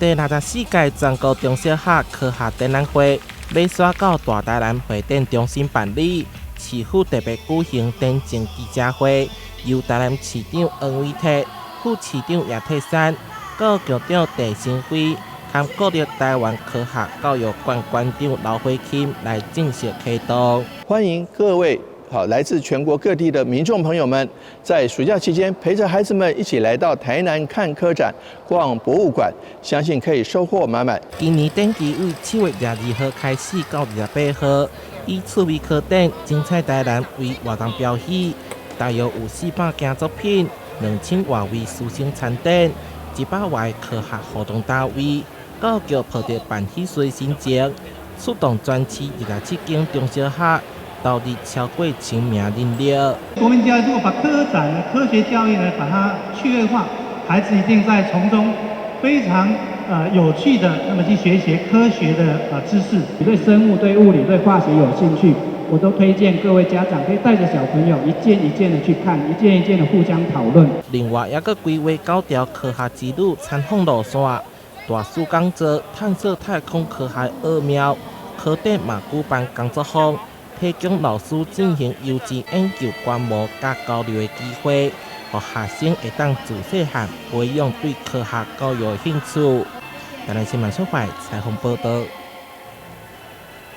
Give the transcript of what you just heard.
第64届全国中小学科学展览会要刷到大台南会展中心办理，市府特别举行展前记者会，由台南市长黄伟哲、副市长叶泰山、教育局长陈升辉，和国立台湾科学教育馆馆长刘慧卿来正式开动。欢迎各位来自全国各地的民众朋友们，在暑假期间陪着孩子们一起来到台南看科展、逛博物馆，相信可以收获满满。今年展期为7月22号开始到28号，以趣味科展、精彩台南为活动标语，大约有400件作品、2000外位书生参展、100外科学活动单位。教育局抱着办喜事心情，出动全市27间中小学。到底超过1000名人力。国民教育如果把科展的科学教育呢，把它趣味化，孩子一定在从中非常有趣的，那么去学习科学的知识。对生物、对物理、对化学有兴趣，我都推荐各位家长可以带着小朋友一件一件的去看，一件一件的互相讨论。另外，也搁规划9条科学之旅参访路线，大树讲座探索太空科学奥妙，科展嘛举办工作坊。提供老师进行优质研究观摩加交流的机会，让学生会当自细汉培养对科学教育的兴趣。台南新闻小块采访报道。